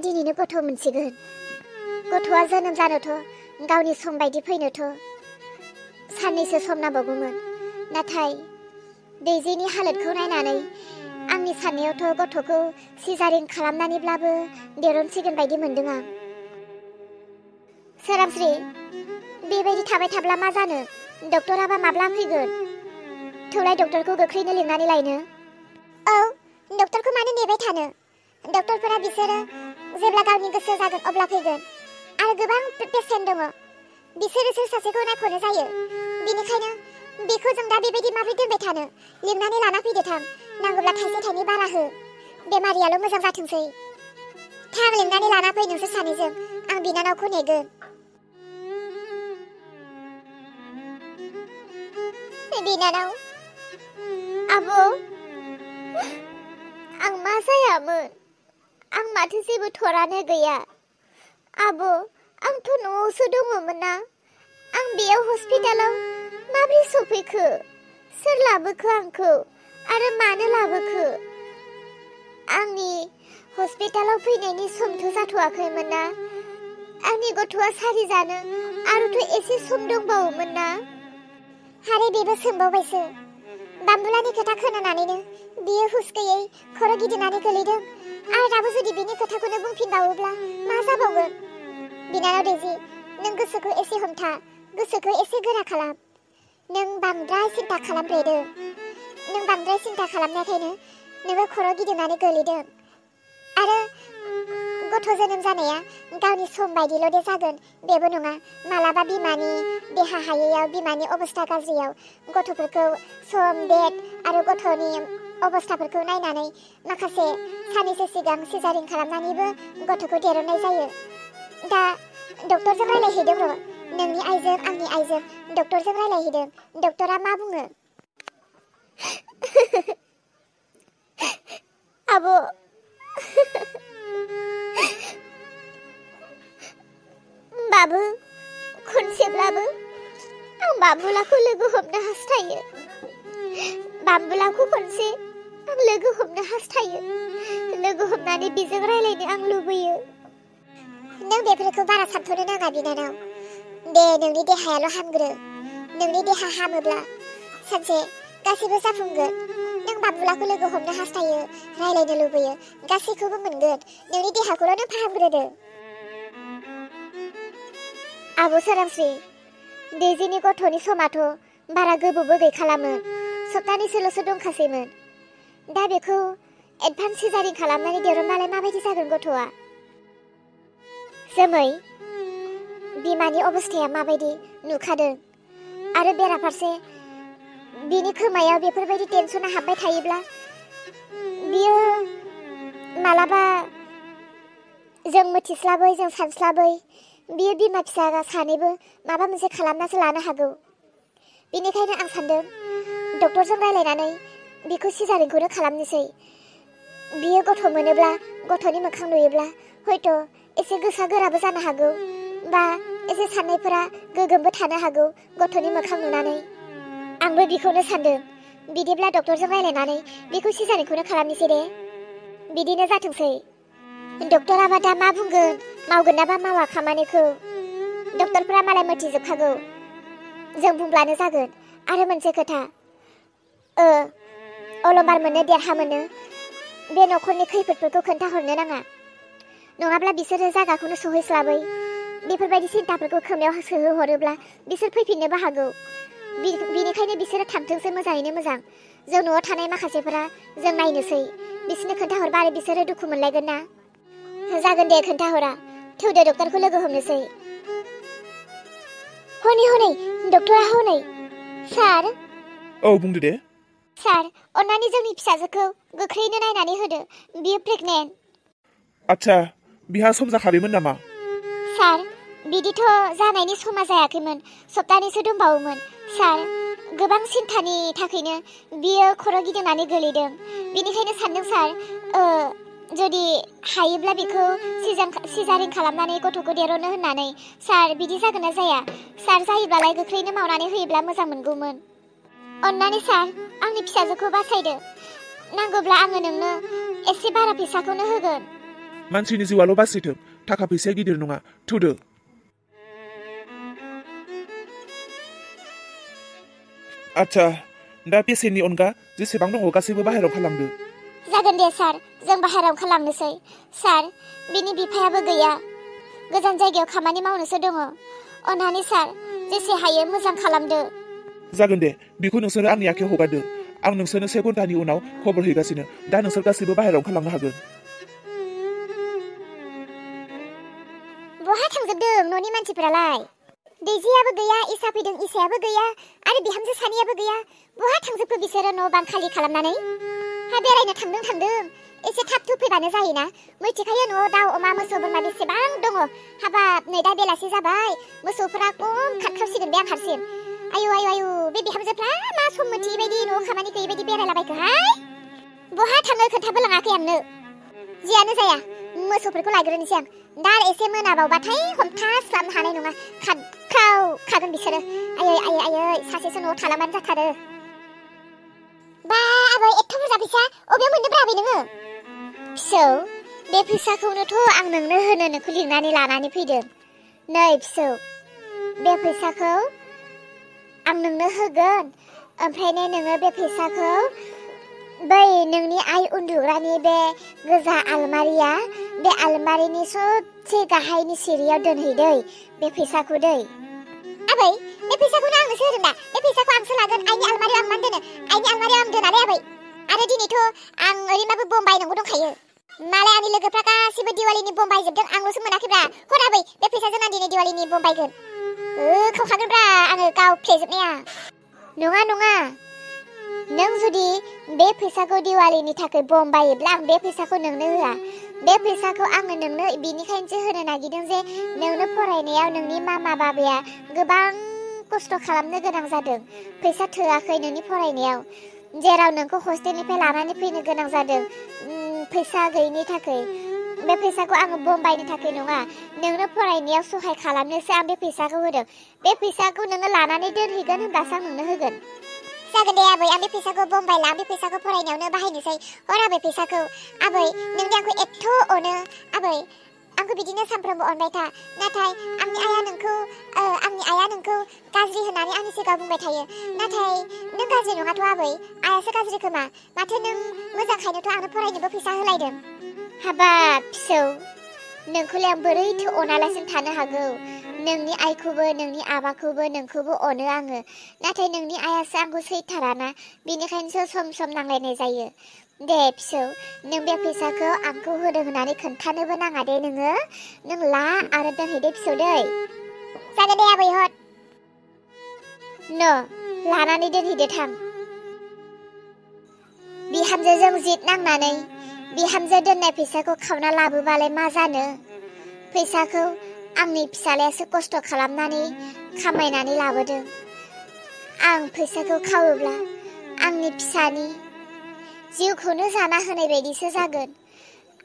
दिनैनो गथ' मोनसिगोन। गथ'आ जोनोम जानोथ' गावनि सम बायदि फैनोथ' साननैसो सम नांबावगौमोन। नाथाय दैजिनि हालोदखौ नायनानै आंनि साननायावथ' गथ'खौ सिजारिन खालामनानैब्लाबो देरनसिगोन बायदि मोनदों आं। सोरांस्रि, बेबायदि थाबाय थाब्ला मा जानो? डक्टराबा माब्ला फैगोन? थौलाय डक्टरखौ गोख्रैनो लिंनानै लायनो। औ, डक्टरखौ मानो नेबाय थानो? डक्टरफोरा बिसोरो जेब्ला गावनि गोसो जागोन अब्ला फैगोन। आरो गोबां पेसेन्ट दङ, बिसोरो सोर सासेखौ नायख'नो जायो। बेनिखायनो बेखौ जों दा बेबायदि माबोरै दोनबाय थानो? लिंनानै लाना फैदो थां। नांगौब्ला थाइसे थाइनै बारा हो, बेमारियाल' मोजां जाथोंसै। थां, लिंनानै लाना फै नोंसोर सानैजों। आं बिनानावखौ नेगोन। बिनानाव, आब', आं मा जायामोन? आं माथो जेबो थरानो गैया। आब', आंथ' न'आवसो दङमोन ना। आं बेयाव हस्पिटालाव माबोरै सफैखो? सोर लाबोखो आंखौ? आरो मानो लाबोखो? आंनि हस्पिटालाव फैनायनि समथ' जाथ'वाखैमोन ना। आंनि गथ'आ सारि जानो आरोथ' एसे सम दंबावोमोन ना। आरो बेबो सोंबावबायसो। बाम्बुलानि खोथा खोनानानैनो बियो हुस गैयै खर' गिदिंनानै गोलैदों। आरो दाबो जुदि बिनि खोथाखौनो बुंफिनबावोब्ला मा जाबावगोन? बिनानाव दैजि, नों गोसोखौ एसे हमथा, गोसोखौ एसे गोरा खालाम। नों बांद्राय सिन्था खालामब्रेदों। नों बांद्राय सिन्था खालामनायखायनो नोङो खर' गिदिंनानै गोलैदों। आरो गथ' जोनोम जानाया गावनि सम बायदिल' दे जागोन बेबो नङा। मालाबा बिमानि देहा हायैयाव, बिमानि अबस्था गाज्रियाव गथ'फोरखौ सम, डेट आरो गथ'नि अबस्थाफोरखौ नायनानै माखासे साननैसो सिगां सिजारिन खालामनानैबो गथ'खौ देरहोनाय जायो। दा डक्टरजों रायलायहैदों र'। नोंनि आइजों आंनि आइजों डक्टरजों रायलायहैदों। डक्टरा मा बुङो? आब', बाबु, खनसेब्लाबो आं बाम्बुलाखौ लोगो हमनो हास्थायो। बाम्बुलाखौ खनसे आं लोगो हमनो हास्थायो। लोगो हमनानै बिजों रायलायनो आं लुबैयो। नों बेफोरखौ बारा सानथ'नो नाङा बिनानाव। दे, नोंनि देहायाल' हामग्रो। नोंनि देहा हामोब्ला सानसे गासैबो जाफुंगोन। नों बाम्बुलाखौ लोगो हमनो हास्थायो, रायलायनो लुबैयो, गासैखौबो मोनगोन। नोंनि देहाखौल' नों फाहामग्रोदो। आब' सोरांस्रि, दैजिनि गथ'नि समाथ' बारा गोबावबो गैखालामोन। सप्तानैसोल'सो दंखासैमोन। दा बेखौ एडभान्स सिजारिन खालामनानै देरनबालाय माबायदि जागोन गथ'आ? जोमै, बिमानि अबस्थाया माबायदि नुखादों। आरो बेराफारसे बिनि खोमायाव बेफोरबायदि टेनसना हाबबाय थायोब्ला बियो मालाबा जों मिथिस्लाबै, जों सानस्लाबै बियो बिमा फिसा सानैबो माबा मोनसे खालामनासो लानो हागौ। बेनिखायनो आं सान्दों डक्टरजों रायलायनानै बिखौ सिजारिनखौनो खालामनोसै। बियो गथ' मोनोब्ला, गथ'नि मोखां नुयोब्ला हयथ' एसे गोसा गोराबो जानो हागौ, बा एसे साननायफोरा गोगोमबो थानो हागौ गथ'नि मोखां नुनानै। आंबो बिखौनो सान्दों। बिदिब्ला डक्टरजों रायलायनानै बिखौ सिजारिनखौनो खालामनोसै दे। बिदिनो जाथोंसै। डक्टराबा दा मा बुंगोन? मावगोन ना मावा खामानिखौ? डक्टरफोरा मालाय मिथिजोबखागौ। जों बुंब्लानो जागोन। आरो मोनसे खोथा, अलंबार मोनो देरहा मोनो, बे न'खरनि खैफोदफोरखौ खोन्थाहरनो नाङा। नङाब्ला बिसोरो जायगाखौनो सहैस्लाबै बेफोरबायदि सिन्थाफोरखौ खोमायाव सोहोहरोब्ला बिसोर फैफिननोबो हागौ। बिनिखायनो बिसोरो थांथोंसै मोजाङैनो मोजां। जों न'आव थानाय माखासेफोरा जों नायनोसै। बिसोरनो खोन्थाहरबा आरो बिसोरो दुखु मोनलायगोन ना। जागोन दे, खोन्थाहरा। थौदो, डक्टरखौ लोगो हमनोसै। हनै हनै, डक्टरा हनै। सार। औ, बुंदो दे। सार, अन्नानै जोंनि फिसाजोखौ गोख्रैनो नायनानै होदो। बियो प्रेगनेन्ट। आच्छा, बिहा सम जाखाबायमोन नामा? सार, बिदिथ' जानायनि समा जायाखैमोन। सप्तानैसो दंबावोमोन। सार, गोबां सिन्थानि थाखायनो बियो खर' गिदिंनानै गोलैदों। बेनिखायनो सान्दों सार, जुदि हायोब्ला बेखौ सिजारिन खालामनानै गथ'खौ देरहोनो होननानै। सार, बिदि जागोन ना जाया? सार, जायोब्लालाय गोख्रैनो मावनानै होयोब्ला मोजां मोनगौमोन। अन्नानै सार, आंनि फिसाजोखौ बासायदो। नांगौब्ला आङो नोंनो एसे बारा फैसाखौनो होगोन। मानसिनि जिउआल' बासिथों, थाखा फैसाया गिदिर नङा, थुदो। आच्छा, दा पेसेन्टनि अनगा जेसेबां दङ गासैबो बाहेरायाव खालामदो। जागोन दे सार, जों बाहेरायाव खालामनोसै। सार, बिनि बिफायाबो गैया, गोजान जायगायाव खामानि मावनोसो दङ। अन्नानै सार, जेसे हायो मोजां खालामदो। जागोन दे, बेखौ नोंसोरो आंनि आखायाव हगारदो। आं नोंसोरनो 1 घन्टानि उनाव खबर हैगासिनो। दा नोंसोर गासैबो बाहेरायाव खालामनो हागोन। बहा थांजोबदों न'नि मानसिफोरालाय? दैजियाबो गैया, इसा फैदों, इसायाबो गैया, आरो बिहामजो सानैयाबो गैया। बहा थांजोबखो बिसोरो न' बां खालि खालामनानै? हा बेरायनो थांदों, एसे थाब थुब फैबानो जायोना। मिथिखायो न'आव दाउ, अमा, मोसौ, बोरमा बेसेबां दङ। हाबाब, नै दा बेलासि जाबाय, मोसौफोरा खम खारखावसिगोन बे आं हारसिं। आयु, बे बिहामजोफ्रा मा सम मोनथियै बायदि न'आव खामानि गैयै बायदि बेरायलाबायखोहाय? बहा थाङो खोन्थाबो लाङाखै आंनो। जियानो जाया, मोसौफोरखौ लायग्रोनोसै आं। दा एसे मोनाबावबाथाय हमथास्लाबनो हानाय नङा, खागोन बिसोरो। आयै, सासेसो न'आव थालांबानो जाथारो। बा आबै, एथ' बुरजा फैसा अबेयाव मोनदोंब्रा आबै नोङो? फिसौ, बे फैसाखौनोथ' आं नोंनो होनो नोंखौ लिंनानै लानानै फैदों। नै फिसौ, बे फैसाखौ आं नोंनो होगोन, ओमफ्रायनो नोङो बे फैसाखौ बै नोंनि आइ उन्दुग्रानि बे गोजा आलमारिया, बे आलमारिनि सबसे गाहायनि सिरियाव दोनहैदै, बे फैसाखौ दै। आबै, बे फैसाखौनो आंनोसो होदों दा? बे फैसाखौ आंसो लागोन, आइनि आलमारियाव आं मानो दोनो? आइनि आलमारियाव आं दोनालै आबै। आरो दिनैथ' आं ओरैनोबाबो बम बायनांगौ दंखायो। मालाय आंनि लोगोफ्रा गासिबो दिवालीनि बम बायजोबदों, आंल'सो मोनाखैब्रा। हर आबै, बे फैसाजों आं दिनै दिवालीनि बम बायगोन। खावखागोनब्रा आङो गावफ्लेजोबनाया। नङा, नों जुदि बे फैसाखौ दिवालीनि थाखाय बम बायोब्ला आं बे फैसाखौ नोंनो होआ। बे फैसाखौ आङो नोंनो बिनिखायनोसो होनो नागिरदों जे नोंनो फरायनायाव नोंनि मामा बाबाया गोबां खस्थ' खालामनो गोनां जादों। फैसा थोआखै नोंनि फरायनायाव, जेराव नोंखौ हस्टेलनिफ्राय लानानै फैनो गोनां जादों फैसा गैयिनि थाखाय। बे फैसाखौ आङो बम बायनो थाखाय नङा, नोंनो फरायनायाव सहाय खालामनोसो आं बे फैसाखौ होदों। बे फैसाखौ नोङो लानानै दोनहैगोन होनब्लासो आं नोंनो होगोन। जागोन दे आबै, आं बे फैसाखौ बम बायला, आं बे फैसाखौ फरायनायावनो बाहायनोसै। हर आबै फैसाखौ। आबै, नोंदि आंखौ एथ' अनो, आबै आंखौ बिदिनो सानफ्रोमबो अनबाय था। नाथाय आंनि आइया नोंखौ गाज्रि होननानै आंनि सिगाङाव बुंबाय थायो। नाथाय नों गाज्रि नङाथ' आबै, आइयासो गाज्रि खोमा। माथो नों मोजांखायनोथ' आंनो फरायनोबो फैसा होलायदों। हाबाब फिसौ, नोंखौलाय आं बोरैथो अनालासिनो थानो हागौ? नोंनि आइखौबो, नोंनि आबाखौबो, नोंखौबो अनो आङो। नाथाय नोंनि आइयासो आंखौ सैथाराना, बेनिखायनोसो सम नांलायनाय जायो। दे फिसौ, नों बे फैसाखौ आंखौ होदों होननानै खोन्थानोबो नाङा दे नोङो। नों ला आरो दोनहैदो फिसौ दै। जागोन दे आबै, हर। लानानै दोनहैदो थां। बिहामजोजों जिद नांनानै बिहामजो दोननाय फैसाखौ खावना लाबोबालाय मा जानो? फैसाखौ आंनि फिसालायासो खस्थ' खालामनानै खामायनानै लाबोदों। आं फैसाखौ खावोब्ला आंनि फिसानि जिउखौनो जाना होनाय बायदिसो जागोन।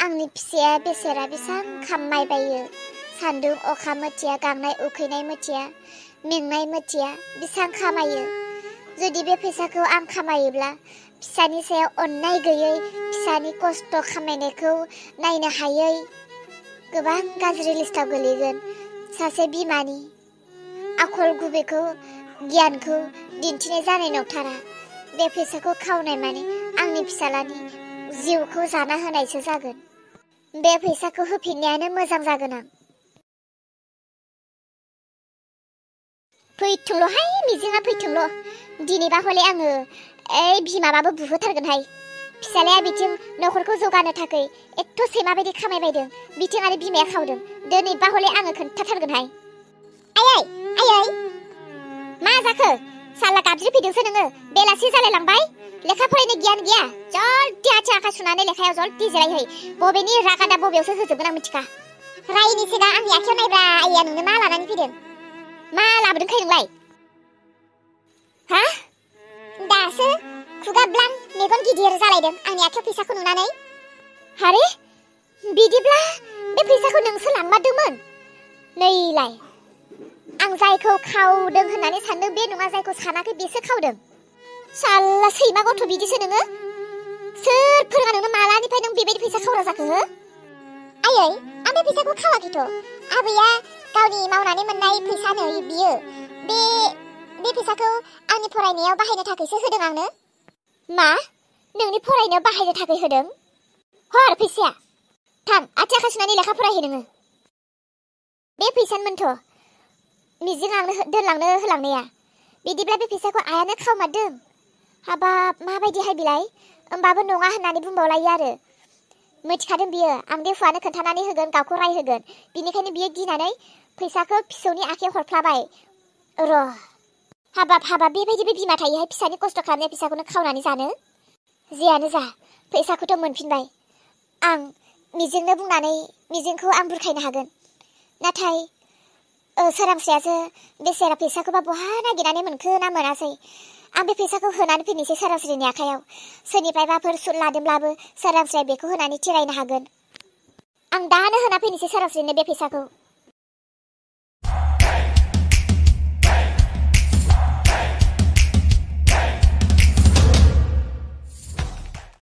आंनि फिसाया बेसेरा बेसां खामायबायो, सान्दुं अखा मिथिया, गांनाय उखैनाय मिथिया, मेंनाय मिथिया, बेसां खामायो। जुदि बे फैसाखौ आं खामायोब्ला फिसानि सायाव अननाय गैयै, फिसानि खस्थ' खामायनायखौ नायनो हायै गोबां गाज्रि लिस्टाव गोलैगोन। सासे बिमानि आखल गुबैखौ, गियानखौ दिन्थिनाय जानाय नंथारा। बे फैसाखौ खावनाय माने आंनि फिसालानि जिउखौ जाना होनायसो जागोन। बे फैसाखौ होफिननायानो मोजां जागोन आं। फैथोंल'हाय मिजिङा, फैथोंल'। दिनैबा हले आङो बिमाबाबो बुहोथारगोनहाय। फिसालाया बिथिं न'खरखौ जौगानो थाखाय एथ' सैमाबायदि खामायबायदों, बिथिं आरो बिमाया खावदों। दिनैबा हले आङो खोन्थाथारगोनहाय। आयै, मा जाखो? साला गाबज्रिफैदोंसो नोङो? बेलासि जालायलांबाय, लेखा फरायनो गियान गैया? जल्दि आथिं आखाइ सुनानै लेखायाव जल्दि जिरायहै। बबेनि रागादा बबेयावसो होजोबगोन आं मिथिखा। रायनि सिगां आंनि आखायाव नायब्रा आइया नोंनो मा लानानै फैदों? मा लाबोदोंखाय नोंलाय? हा? दासो खुगा ब्लां मेगन गिदिर जालायदों आंनि आखायाव फैसाखौ नुनानै। हारे, बिदिब्ला बे फैसाखौ नोंसो लांमारदोंमोन? नैलाय, आं जायखौ खावदों होननानै सानदों बे नङा, जायखौ सानाखै बेसो खावदों। साला सैमा गथ' बिदिसो नोङो? सोर फोरोङा नोंनो? मालानिफ्राय नों बेबायदि फैसा खावग्रा जाखो हो? आयै आं बे फैसाखौ खावाखैथ' आबैया गावनि मावनानै मोननाय फैसानो बियो बे फैसाखौ आंनि फरायनायाव बाहायनो थाखायसो होदों आंनो। मा नोंनि फरायनायाव बाहायनो थाखाय होदों? हर फैसाया थां आथिं आखाइ सुनानै लेखा फरायहै नोङो। बे फैसानोमोनथ' मिजिं दोनलांनो होलांनाया। बिदिब्ला बे फैसाखौ आयानो खावमारदों। हाबाब माबायदिहाय बिलाय होमबाबो नङा होननानै बुंबावलायो आरो। मिथिखादों बियो आं बे हुआनो खोन्थानानै होगोन गावखौ रायहोगोन बिनिखायनो बियो गिनानै फैसाखौ फिसौनि आखायाव हरफ्लाबाय। र' हाबाब बेबायदिबो बिमा थायोहाय फिसानि खस्थ' खालामनाय फैसाखौनो खावनानै जानो। जेयानो जा फैसाखौथ' मोनफिनबाय। आं मिजिंनो बुंनानै मिजिंखौ आं बुरखायनो हागोन। नाथाय सोरांस्रियासो बेसेरा फैसाखौबा बहा नागिरनानै मोनखो ना मोनासै। आं बे फैसाखौ होनानै फैनोसै सोरांस्रिनि आखायाव। सोरनिफ्रायबाफोर सुद लादोंब्लाबो सोरांस्रिया बेखौ होनानै थिरायनो हागोन। आं दानो होना फैनोसै सोरांस्रिनो बे फैसाखौ।